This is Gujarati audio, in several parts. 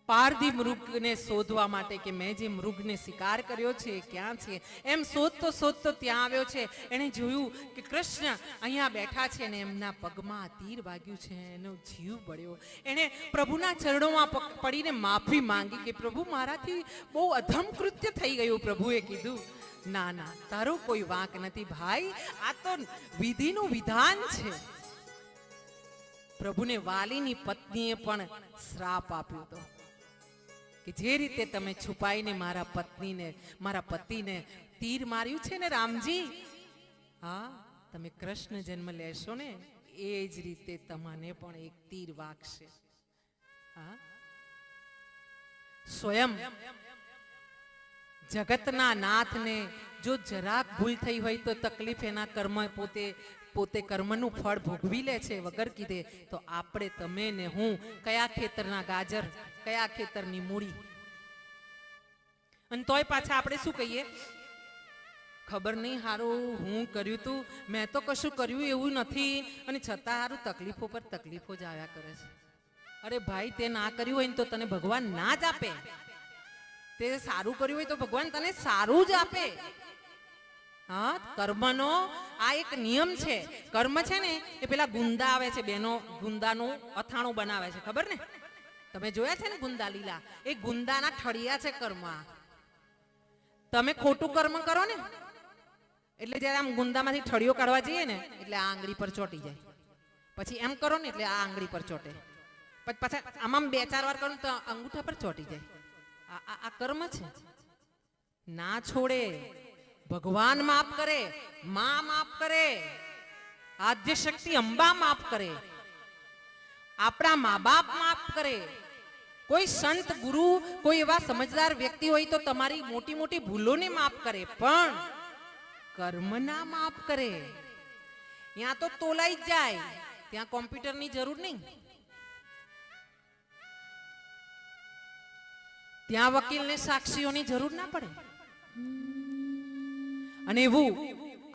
પારધી મૃગને શોધવા માટે કે મેં જે મૃગને શિકાર કર્યો છે ક્યાં છે એમ શોધતો શોધતો ત્યાં આવ્યો છે. એણે જોયું કે કૃષ્ણ અહીંયા બેઠા છે ને એમના પગમાં તીર વાગ્યું છે, એનો જીવ બળ્યો. એણે પ્રભુના ચરણોમાં પડીને માફી માંગી કે પ્રભુ મારાથી બહુ અધમ કૃત્ય થઈ ગયું. પ્રભુએ કીધું ના ના, તારો કોઈ વાંક નથી ભાઈ, આ તો વિધિનું વિધાન છે. પ્રભુને વાલીની પત્નીએ પણ શ્રાપ આપ્યો હતો કે જે રીતે તમે છુપાઈને મારા પત્નીને, મારા પતિને તીર માર્યું છે ને રામજી, હા તમે કૃષ્ણ જન્મ લેશો ને એ જ રીતે તમને પણ એક તીર વાગશે. હા, સ્વયં જગતના નાથને જો જરાક ભૂલ થઈ હોય તો તકલીફ એના કર્મ પોતે કર્મનું ફળ ભોગવી લે છે વગર કીધે. તો આપણે તમે ને હું કયા ખેતરના ગાજર, કયા ખેતરની મૂડી, અને તોય પાછા આપણે શું કહીએ, ખબર નહીં હારું હું કર્યું તું, મેં તો કશું કર્યું એવું નથી, અને છતાં હારું તકલીફો પર તકલીફો જ આવ્યા કરે છે. અરે ભાઈ, તે ના કર્યું હોય ને તો તને ભગવાન ના જ આપે. તે સારું કર્યું હોય તો ભગવાન તને સારું જ આપે. હા, કર્મનો આ એક નિયમ છે. કર્મ છે ને એ પેલા ગુંદા આવે છે બેનો, ગુંદાનું અથાણું બનાવે છે, ખબર ને? તમે જોયા છે ને ગુંદા લીલા? એ ગુંદાના ઠળિયા છે કર્મ. તમે ખોટું કર્મ કરો ને એટલે જયારે આમ ગુંદામાંથી ઠળિયો કાઢવા જઈએ ને એટલે આ આંગળી પર ચોટી જાય, પછી એમ કરો ને એટલે આ આંગળી પર ચોટે, પછી પાછા આમ 2-4 વાર કરો તો અંગૂઠા પર ચોટી જાય. આ કર્મ છે. ના છોડે. ભગવાન માફ કરે, માં માફ કરે, આદ્ય શક્તિ અંબા માફ કરે, આપણા મા બાપ માફ કરે, કોઈ સંત ગુરુ, કોઈ એવા સમજદાર વ્યક્તિ હોય તો તમારી મોટી મોટી ભૂલોને માફ કરે, પણ કર્મ ના માફ કરે. ત્યાં તો તોલાઈ જ જાય, ત્યાં કોમ્પ્યુટરની જરૂર નહીં, ત્યાં વકીલને સાક્ષીઓની જરૂર ના પડે. અને એવું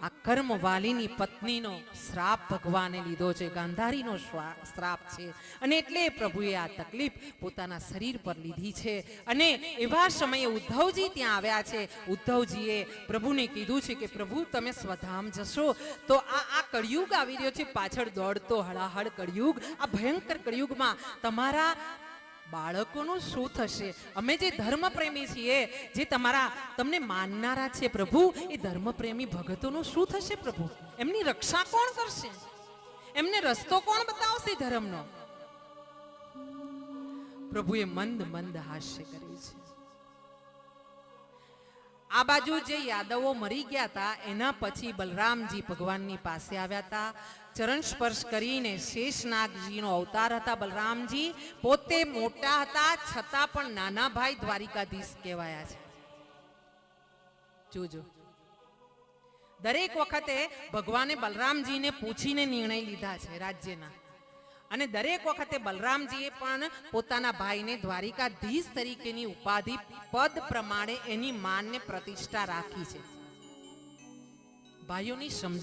આ કર્મ વાલીની પત્નીનો શ્રાપ ભગવાને લીધો છે, ગાંધારીનો શ્રાપ છે, અને એટલે પ્રભુએ આ તકલીફ પોતાના શરીર પર લીધી છે. અને એવા સમયે ઉદ્ધવજી ત્યાં આવ્યા છે. ઉદ્ધવજીએ પ્રભુને કીધું છે કે પ્રભુ તમે સ્વધામ જશો તો આ કળિયુગ આવી રહ્યો છે, પાછળ દોડતો હળાહળ કળિયુગ, આ ભયંકર કળિયુગમાં તમારા બાળકોનું શું થશે? અમે જે ધર્મ પ્રેમી છીએ, જે તમને માનનારા છે પ્રભુ, એ ધર્મ પ્રેમી ભગતોનું શું થશે પ્રભુ? એમની રક્ષા કોણ કરશે? એમને રસ્તો કોણ બતાવશે ધર્મનો? પ્રભુએ મંદ મંદ હાસ્ય કર્યું છે. આ બાજુ જે યાદવો મરી ગયા હતા એના પછી બલરામજી ભગવાનની પાસે આવ્યા હતા. ચરણ સ્પર્શ કરીને શેષનાગજીનો અવતાર હતા બલરામજી. પોતે મોટા હતા છતાં પણ નાના ભાઈ દ્વારિકાધીશ કહેવાયા છે. જોજો, દરેક વખતે ભગવાને બલરામજીને પૂછીને નિર્ણય લીધા છે રાજ્યના, અને દરેક વખતે બલરામજીએ પણ પોતાના ભાઈને દ્વારિકાધીશ તરીકેની ઉપાધિ પદ પ્રમાણે એની માનને પ્રતિષ્ઠા રાખી છે. ભાઈઓની સમજણ